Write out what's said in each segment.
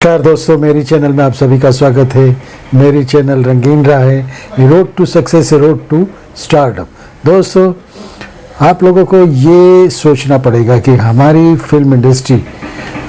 नमस्कार दोस्तों, मेरी चैनल में आप सभी का स्वागत है। मेरी चैनल रंगीन राह है, road to success, road to stardom. दोस्तों, आप लोगों को ये सोचना पड़ेगा कि हमारी फिल्म इंडस्ट्री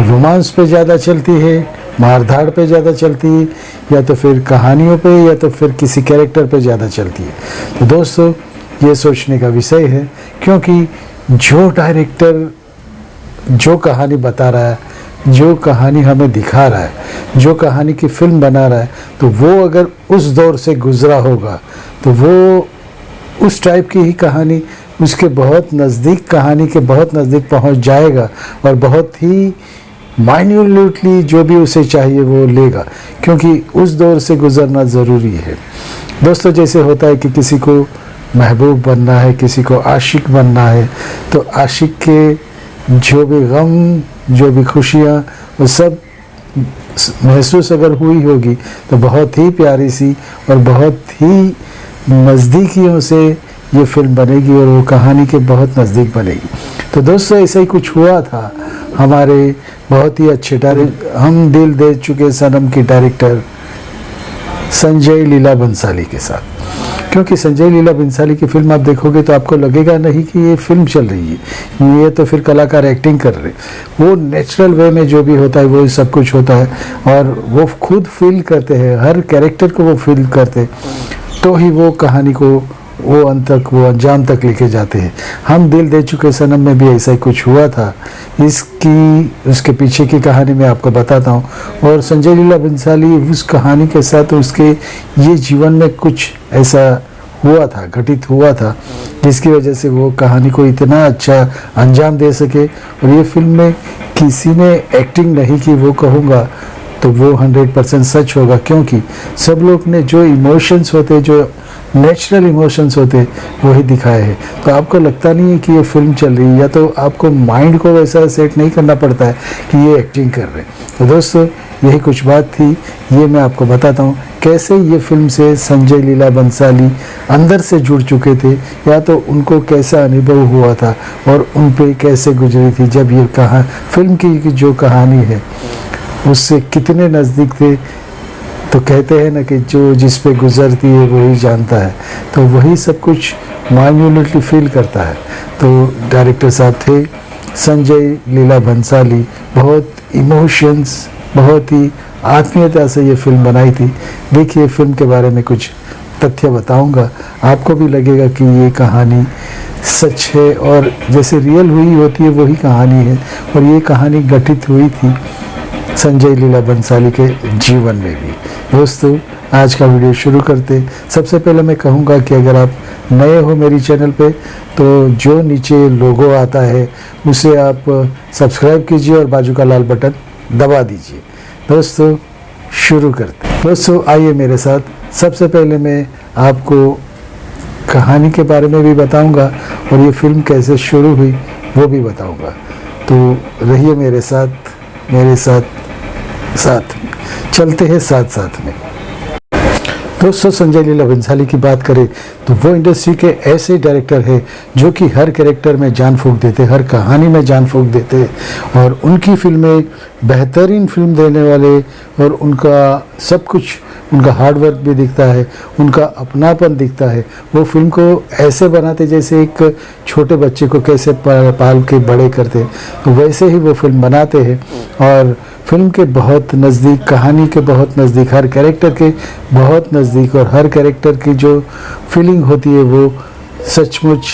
रोमांस पे ज़्यादा चलती है, मारधाड़ पे ज़्यादा चलती है, या तो फिर कहानियों पे, या तो फिर किसी कैरेक्टर पे ज़्यादा चलती है। तो दोस्तों, ये सोचने का विषय है, क्योंकि जो डायरेक्टर जो कहानी बता रहा है, जो कहानी हमें दिखा रहा है, जो कहानी की फिल्म बना रहा है, तो वो अगर उस दौर से गुजरा होगा तो वो उस टाइप की ही कहानी उसके बहुत नज़दीक, कहानी के बहुत नज़दीक पहुंच जाएगा और बहुत ही माइन्यूटली जो भी उसे चाहिए वो लेगा, क्योंकि उस दौर से गुजरना ज़रूरी है। दोस्तों, जैसे होता है कि किसी को महबूब बनना है, किसी को आशिक बनना है, तो आशिक के जो भी गम, जो भी खुशियाँ, वो सब महसूस अगर हुई होगी तो बहुत ही प्यारी सी और बहुत ही नज़दीकियों से ये फिल्म बनेगी और वो कहानी के बहुत नज़दीक बनेगी। तो दोस्तों, ऐसा ही कुछ हुआ था हमारे बहुत ही अच्छे हम दिल दे चुके सनम के डायरेक्टर संजय लीला बंसाली के साथ। क्योंकि संजय लीला बंसाली की फिल्म आप देखोगे तो आपको लगेगा नहीं कि ये फिल्म चल रही है, ये तो फिर कलाकार एक्टिंग कर रहे। वो नेचुरल वे में जो भी होता है वो सब कुछ होता है, और वो खुद फील करते हैं, हर कैरेक्टर को वो फील करते, तो ही वो कहानी को वो अंत तक, वो अंजाम तक लेके जाते हैं। हम दिल दे चुके सनम में भी ऐसा ही कुछ हुआ था। उसके पीछे की कहानी मैं आपको बताता हूँ, और संजय लीला बंसाली उस कहानी के साथ उसके ये जीवन में कुछ ऐसा हुआ था, घटित हुआ था, जिसकी वजह से वो कहानी को इतना अच्छा अंजाम दे सके। और ये फिल्म में किसी ने एक्टिंग नहीं की वो कहूँगा तो वो 100% सच होगा, क्योंकि सब लोग ने जो इमोशंस होते, जो नेचुरल इमोशंस होते, वही दिखाए हैं। तो आपको लगता नहीं है कि ये फिल्म चल रही है, या तो आपको माइंड को वैसा सेट नहीं करना पड़ता है कि ये एक्टिंग कर रहे हैं। तो दोस्तों, यही कुछ बात थी, ये मैं आपको बताता हूँ कैसे ये फिल्म से संजय लीला बंसाली अंदर से जुड़ चुके थे, या तो उनको कैसा अनुभव हुआ था और उन पे कैसे गुजरी थी जब ये फिल्म की जो कहानी है उससे कितने नज़दीक थे। तो कहते हैं ना कि जो जिस पे गुजरती है वही जानता है, तो वही सब कुछ माइन्यूटली फील करता है। तो डायरेक्टर साहब थे संजय लीला बंसाली, बहुत इमोशंस, बहुत ही आत्मीयता से ये फिल्म बनाई थी। देखिए, फिल्म के बारे में कुछ तथ्य बताऊंगा, आपको भी लगेगा कि ये कहानी सच है और जैसे रियल हुई होती है वही कहानी है, और ये कहानी घटित हुई थी संजय लीला बंसाली के जीवन में भी। दोस्तों, आज का वीडियो शुरू करते, सबसे पहले मैं कहूँगा कि अगर आप नए हो मेरी चैनल पे तो जो नीचे लोगो आता है उसे आप सब्सक्राइब कीजिए और बाजू का लाल बटन दबा दीजिए। दोस्तों, शुरू करते। दोस्तों, आइए मेरे साथ। सबसे पहले मैं आपको कहानी के बारे में भी बताऊंगा और ये फिल्म कैसे शुरू हुई वो भी बताऊंगा। तो रहिए मेरे साथ चलते हैं साथ में। दोस्तों, संजय लीला बंसाली की बात करें तो वो इंडस्ट्री के ऐसे डायरेक्टर हैं जो कि हर कैरेक्टर में जान फूंक देते, हर कहानी में जान फूंक देते, और उनकी फिल्में बेहतरीन फिल्म देने वाले, और उनका सब कुछ, उनका हार्ड वर्क भी दिखता है, उनका अपनापन दिखता है। वो फिल्म को ऐसे बनाते जैसे एक छोटे बच्चे को कैसे पाल के बड़े करते, तो वैसे ही वो फिल्म बनाते हैं, और फिल्म के बहुत नज़दीक, कहानी के बहुत नज़दीक, हर कैरेक्टर के बहुत नज़दीक, और हर कैरेक्टर की जो फीलिंग होती है वो सचमुच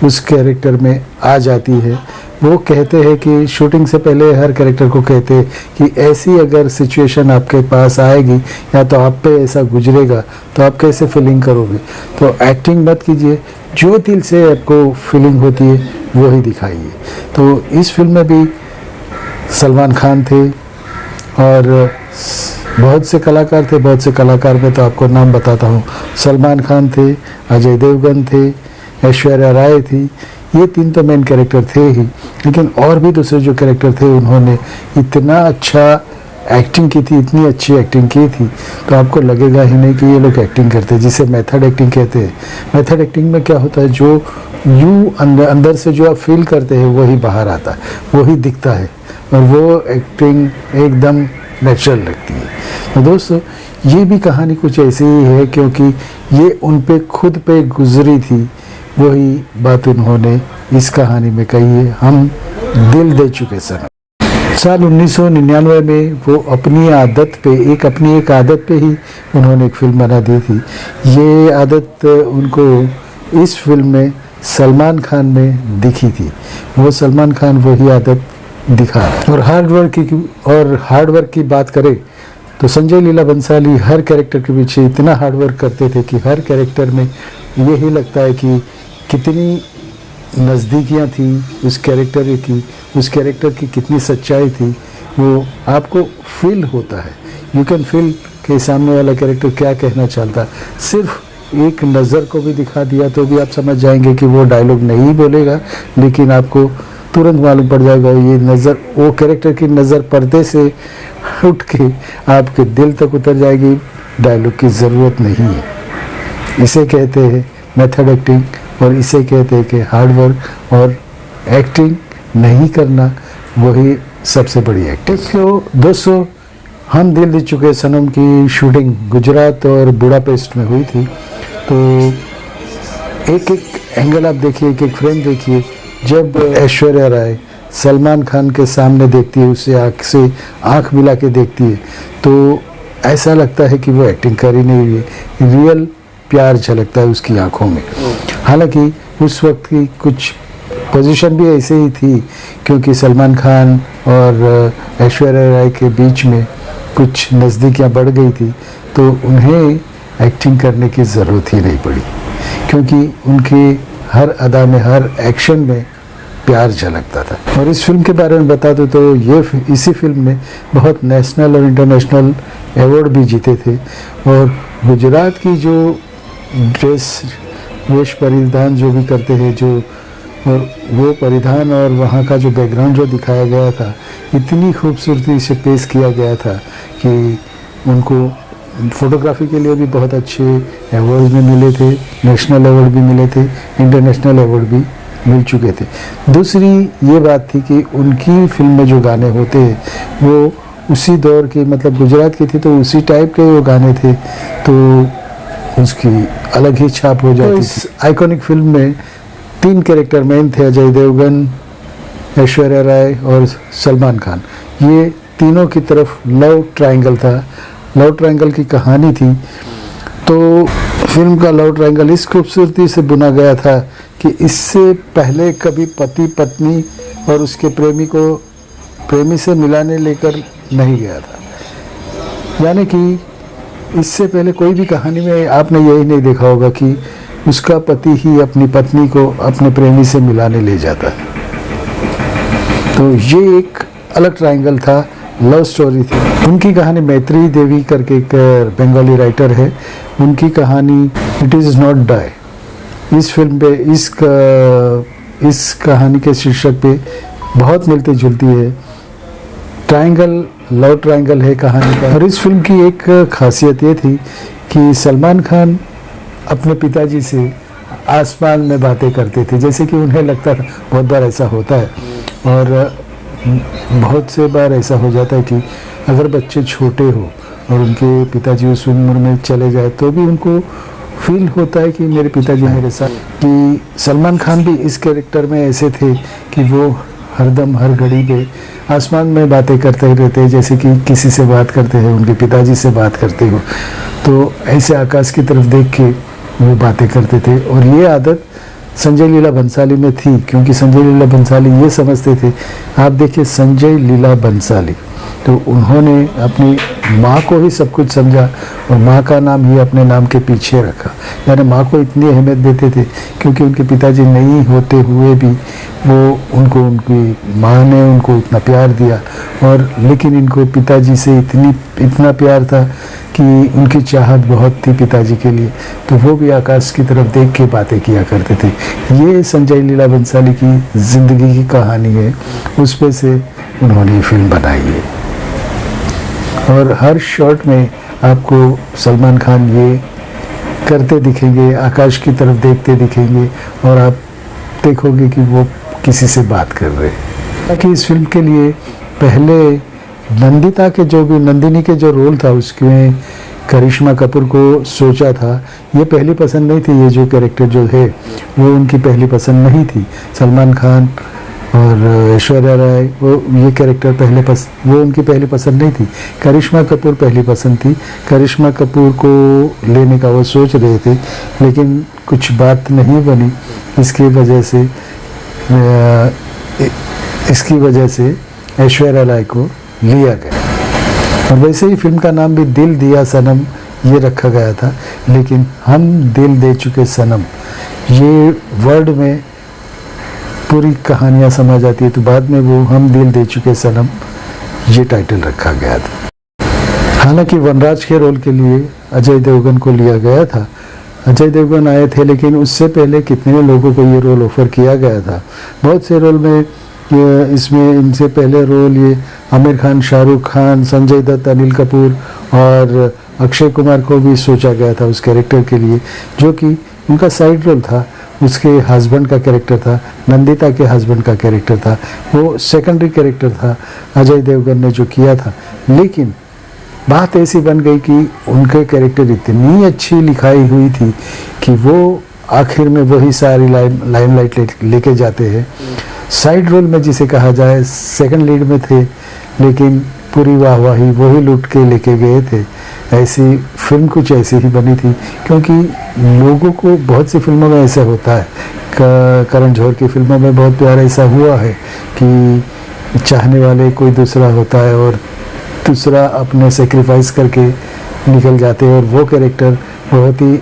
उस कैरेक्टर में आ जाती है। वो कहते हैं कि शूटिंग से पहले हर कैरेक्टर को कहते हैं कि ऐसी अगर सिचुएशन आपके पास आएगी या तो आप पे ऐसा गुजरेगा तो आप कैसे फीलिंग करोगे। तो एक्टिंग मत कीजिए, जो दिल से आपको फीलिंग होती है वो ही दिखाइए। तो इस फिल्म में भी सलमान खान थे और बहुत से कलाकार थे। बहुत से कलाकार में तो आपको नाम बताता हूँ। सलमान खान थे, अजय देवगन थे, ऐश्वर्या राय थी। ये तीन तो मेन कैरेक्टर थे ही, लेकिन और भी दूसरे जो कैरेक्टर थे उन्होंने इतना अच्छा एक्टिंग की थी, इतनी अच्छी एक्टिंग की थी, तो आपको लगेगा ही नहीं कि ये लोग एक्टिंग करते हैं, जिसे मेथड एक्टिंग कहते हैं। मेथड एक्टिंग में क्या होता है, जो यूँ अंदर से जो आप फील करते हैं वही बाहर आता है, वही दिखता है, और वो एक्टिंग एकदम नेचुरल लगती है। तो दोस्तों ये भी कहानी कुछ ऐसी ही है, क्योंकि ये उन पे खुद पे गुजरी थी, वही बात उन्होंने इस कहानी में कही है, हम दिल दे चुके सनम। साल 1999 में वो अपनी एक आदत पे ही उन्होंने एक फिल्म बना दी थी। ये आदत उनको इस फिल्म में सलमान खान में दिखी थी। वो सलमान खान वही आदत दिखा। और हार्डवर्क की बात करें तो संजय लीला बंसाली हर कैरेक्टर के पीछे इतना हार्डवर्क करते थे कि हर कैरेक्टर में यही लगता है कि कितनी नज़दीकियाँ थी उस कैरेक्टर की कितनी सच्चाई थी, वो आपको फील होता है। यू कैन फील कि सामने वाला कैरेक्टर क्या कहना चाहता। सिर्फ एक नज़र को भी दिखा दिया तो भी आप समझ जाएंगे कि वो डायलॉग नहीं बोलेगा, लेकिन आपको तुरंत मालूम पड़ जाएगा ये नज़र, वो कैरेक्टर की नज़र पर्दे से उठ के आपके दिल तक उतर जाएगी। डायलॉग की ज़रूरत नहीं है। इसे कहते हैं मेथड एक्टिंग, और इसे कहते हैं कि हार्डवर्क और एक्टिंग नहीं करना वही सबसे बड़ी एक्टिंग। तो दोस्तों हम दिल दे चुके सनम की शूटिंग गुजरात और बुडापेस्ट में हुई थी। तो एक एंगल आप देखिए, एक फ्रेम देखिए। जब ऐश्वर्या राय सलमान खान के सामने देखती है, उसे आँख से आँख मिला के देखती है, तो ऐसा लगता है कि वो एक्टिंग कर ही नहीं रही है, रियल प्यार झलकता है उसकी आंखों में। हालांकि उस वक्त की कुछ पोजीशन भी ऐसे ही थी, क्योंकि सलमान खान और ऐश्वर्या राय के बीच में कुछ नज़दीकियाँ बढ़ गई थी, तो उन्हें एक्टिंग करने की ज़रूरत ही नहीं पड़ी, क्योंकि उनके हर अदा में, हर एक्शन में प्यार झलकता था। और इस फिल्म के बारे में बता दूं तो इसी फिल्म ने बहुत नेशनल और इंटरनेशनल अवार्ड भी जीते थे। और गुजरात की जो वेश परिधान जो भी करते हैं, और वो परिधान और वहाँ का जो बैकग्राउंड जो दिखाया गया था, इतनी खूबसूरती से पेश किया गया था कि उनको फोटोग्राफी के लिए भी बहुत अच्छे अवार्ड भी मिले थे, नेशनल अवार्ड भी मिले थे, इंटरनेशनल अवार्ड भी मिल चुके थे। दूसरी ये बात थी कि उनकी फिल्म में जो गाने होते हैं वो उसी दौर के, मतलब गुजरात की थी तो उसी टाइप के वो गाने थे, तो उसकी अलग ही छाप हो जाती। तो इस आइकॉनिक फिल्म में 3 कैरेक्टर मेन थे, अजय देवगन, ऐश्वर्या राय और सलमान खान। ये तीनों की तरफ लव ट्रायंगल था, लव ट्रायंगल की कहानी थी। तो फिल्म का लव ट्रायंगल इस खूबसूरती से बुना गया था कि इससे पहले कभी पति पत्नी और उसके प्रेमी से मिलाने लेकर नहीं गया था। यानी कि इससे पहले कोई भी कहानी में आपने यही नहीं देखा होगा कि उसका पति ही अपनी पत्नी को अपने प्रेमी से मिलाने ले जाता है। तो ये एक अलग ट्रायंगल था, लव स्टोरी थी। उनकी कहानी मैत्री देवी करके एक बंगाली राइटर है, उनकी कहानी इट इज़ नॉट डाई इस फिल्म पे इस कहानी के शीर्षक पे बहुत मिलती जुलती है। ट्रायंगल, लव ट्रायंगल है कहानी का। और इस फिल्म की एक खासियत ये थी कि सलमान खान अपने पिताजी से आसमान में बातें करते थे, जैसे कि उन्हें लगता था, बहुत बार ऐसा होता है और बहुत से बार ऐसा हो जाता है कि अगर बच्चे छोटे हो और उनके पिताजी उस उम्र में चले जाए तो भी उनको फील होता है कि मेरे पिताजी मेरे साथ। कि सलमान खान भी इस कैरेक्टर में ऐसे थे कि वो हरदम हर घड़ी पे आसमान में बातें करते रहते हैं, जैसे कि किसी से बात करते हैं, उनके पिताजी से बात करते हो, तो ऐसे आकाश की तरफ देख के वो बातें करते थे। और ये आदत संजय लीला बंसाली में थी, क्योंकि संजय लीला बंसाली ये समझते थे, आप देखिए संजय लीला बंसाली, तो उन्होंने अपनी माँ को ही सब कुछ समझा और माँ का नाम ही अपने नाम के पीछे रखा। यानी माँ को इतनी अहमियत देते थे, क्योंकि उनके पिताजी नहीं होते हुए भी उनकी माँ ने उनको इतना प्यार दिया। और लेकिन इनको पिताजी से इतना प्यार था कि उनकी चाहत बहुत थी पिताजी के लिए, तो वो भी आकाश की तरफ देख के बातें किया करते थे। ये संजय लीला बंसाली की ज़िंदगी की कहानी है, उस पे से उन्होंने ये फिल्म बनाई है। और हर शॉट में आपको सलमान खान ये करते दिखेंगे, आकाश की तरफ देखते दिखेंगे और आप देखोगे कि वो किसी से बात कर रहे हैं। ताकि इस फिल्म के लिए पहले नंदिता के जो भी नंदिनी के जो रोल था उसमें करिश्मा कपूर को सोचा था, ये पहली पसंद नहीं थी। ये जो कैरेक्टर जो है वो उनकी पहली पसंद नहीं थी। सलमान खान और ऐश्वर्या राय वो ये कैरेक्टर वो उनकी पहली पसंद नहीं थी। करिश्मा कपूर पहली पसंद थी। करिश्मा कपूर को लेने का वो सोच रहे थे, लेकिन कुछ बात नहीं बनी। इसकी वजह से ऐश्वर्या राय को लिया गया। और वैसे ही फिल्म का नाम भी दिल दिया सनम ये रखा गया था, लेकिन हम दिल दे चुके सनम ये वर्ड में पूरी कहानियाँ समा जाती है, तो बाद में वो हम दिल दे चुके सनम ये टाइटल रखा गया था। हालांकि वनराज के रोल के लिए अजय देवगन को लिया गया था। अजय देवगन आए थे, लेकिन उससे पहले कितने लोगों को ये रोल ऑफर किया गया था। बहुत से रोल में इसमें इनसे पहले रोल ये आमिर खान, शाहरुख खान, संजय दत्त, अनिल कपूर और अक्षय कुमार को भी सोचा गया था उस कैरेक्टर के लिए, जो कि उनका साइड रोल था। उसके हस्बैंड का कैरेक्टर था, नंदिता के हस्बैंड का कैरेक्टर था, वो सेकेंडरी कैरेक्टर था अजय देवगन ने जो किया था। लेकिन बात ऐसी बन गई कि उनके कैरेक्टर इतनी अच्छी लिखाई हुई थी कि वो आखिर में वही सारी लाइमलाइट लेके जाते हैं। साइड रोल में जिसे कहा जाए सेकंड लीड में थे, लेकिन पूरी वाहवाही वही लूट के लेके गए थे। ऐसी फिल्म कुछ ऐसी ही बनी थी, क्योंकि लोगों को बहुत सी फिल्मों में ऐसा होता है। करण जौहर की फिल्मों में बहुत प्यार ऐसा हुआ है कि चाहने वाले कोई दूसरा होता है और दूसरा अपने सेक्रीफाइस करके निकल जाते हैं और वो कैरेक्टर बहुत ही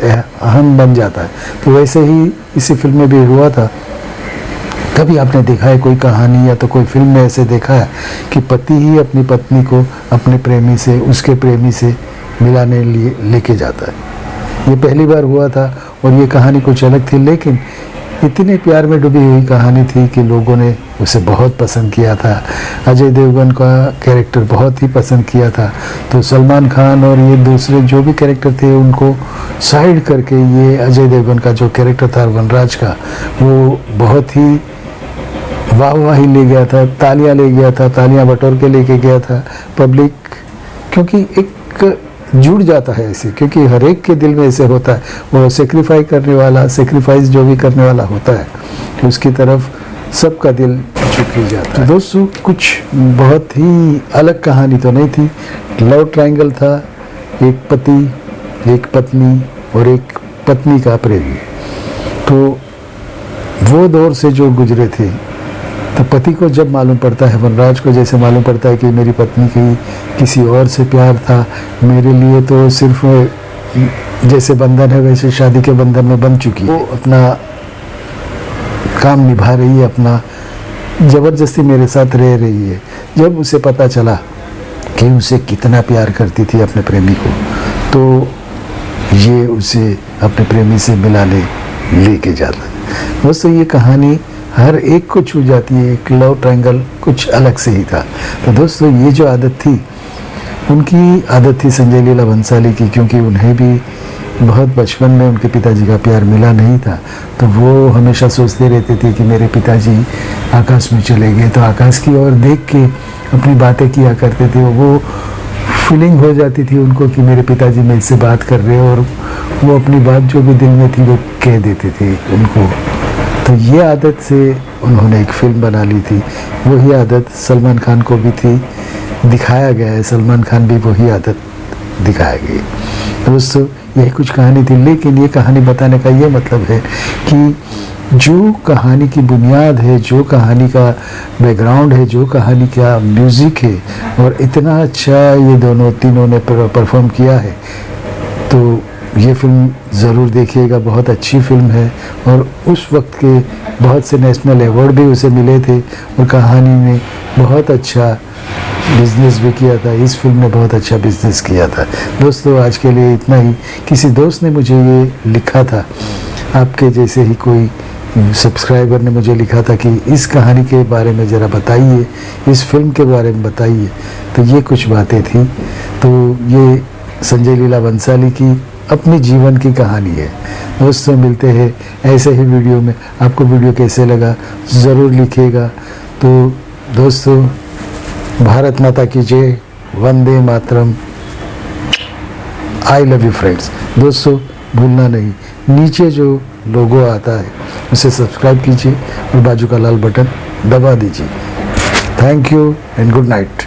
अहम बन जाता है। तो वैसे ही इसी फिल्म में भी हुआ था। कभी आपने देखा है कोई कहानी या तो कोई फिल्म में ऐसे देखा है कि पति ही अपनी पत्नी को अपने प्रेमी से, उसके प्रेमी से मिलाने लिए लेके जाता है? ये पहली बार हुआ था और ये कहानी कुछ अलग थी, लेकिन इतने प्यार में डूबी हुई कहानी थी कि लोगों ने उसे बहुत पसंद किया था। अजय देवगन का कैरेक्टर बहुत ही पसंद किया था। तो सलमान खान और ये दूसरे जो भी कैरेक्टर थे उनको साइड करके ये अजय देवगन का जो कैरेक्टर था वनराज का, वो बहुत ही वाहवाही ले गया था, तालियां ले गया था, तालियां बटोर के लेके गया था पब्लिक। क्योंकि एक जुड़ जाता है ऐसे, क्योंकि हर एक के दिल में ऐसे होता है, वो सेक्रीफाइस जो भी करने वाला होता है, तो उसकी तरफ सबका दिल झुक ही जाता है। दोस्तों, कुछ बहुत ही अलग कहानी तो नहीं थी। लव ट्रायंगल था, एक पति, एक पत्नी और एक पत्नी का प्रेमी। तो वो दौर से जो गुजरे थे, तो पति को जब मालूम पड़ता है, वनराज को जैसे मालूम पड़ता है कि मेरी पत्नी की किसी और से प्यार था, मेरे लिए तो सिर्फ जैसे बंधन है वैसे शादी के बंधन में बन चुकी है, वो अपना काम निभा रही है, अपना ज़बरदस्ती मेरे साथ रह रही है। जब उसे पता चला कि उसे कितना प्यार करती थी अपने प्रेमी को, तो ये उसे अपने प्रेमी से मिलाने लेके जाता है। दोस्तों, ये कहानी हर एक को छू जाती है। एक लव ट्रायंगल कुछ अलग से ही था। तो दोस्तों, ये जो आदत थी, उनकी आदत थी संजय लीला भंसाली की, क्योंकि उन्हें भी बहुत बचपन में उनके पिताजी का प्यार मिला नहीं था। तो वो हमेशा सोचते रहते थे कि मेरे पिताजी आकाश में चले गए, तो आकाश की ओर देख के अपनी बातें किया करते थे। वो फीलिंग हो जाती थी उनको कि मेरे पिताजी मेरे से बात कर रहे हैं, और वो अपनी बात जो भी दिल में थी वो कह देते थे उनको। तो ये आदत से उन्होंने एक फिल्म बना ली थी। वही आदत सलमान खान को भी थी, दिखाया गया है। सलमान खान भी वही आदत दिखाया गई। दोस्तों, यही कुछ कहानी थी, लेकिन ये कहानी बताने का ये मतलब है कि जो कहानी की बुनियाद है, जो कहानी का बैकग्राउंड है, जो कहानी का म्यूज़िक है, और इतना अच्छा ये तीनों ने परफॉर्म किया है, तो ये फिल्म ज़रूर देखिएगा। बहुत अच्छी फिल्म है और उस वक्त के बहुत से नेशनल अवार्ड भी उसे मिले थे, और कहानी ने बहुत अच्छा बिजनेस भी किया था। इस फिल्म ने बहुत अच्छा बिजनेस किया था। दोस्तों, आज के लिए इतना ही। किसी दोस्त ने मुझे ये लिखा था, आपके जैसे ही कोई सब्सक्राइबर ने मुझे लिखा था कि इस कहानी के बारे में ज़रा बताइए, इस फिल्म के बारे में बताइए। तो ये कुछ बातें थी। तो ये संजय लीला भंसाली की अपनी जीवन की कहानी है। दोस्तों, मिलते हैं ऐसे ही वीडियो में। आपको वीडियो कैसे लगा ज़रूर लिखिएगा। तो दोस्तों, भारत माता की जय, Vande Mataram. I love you friends. दोस्तों भूलना नहीं, नीचे जो लोगो आता है उसे सब्सक्राइब कीजिए और बाजू का लाल बटन दबा दीजिए। Thank you and good night.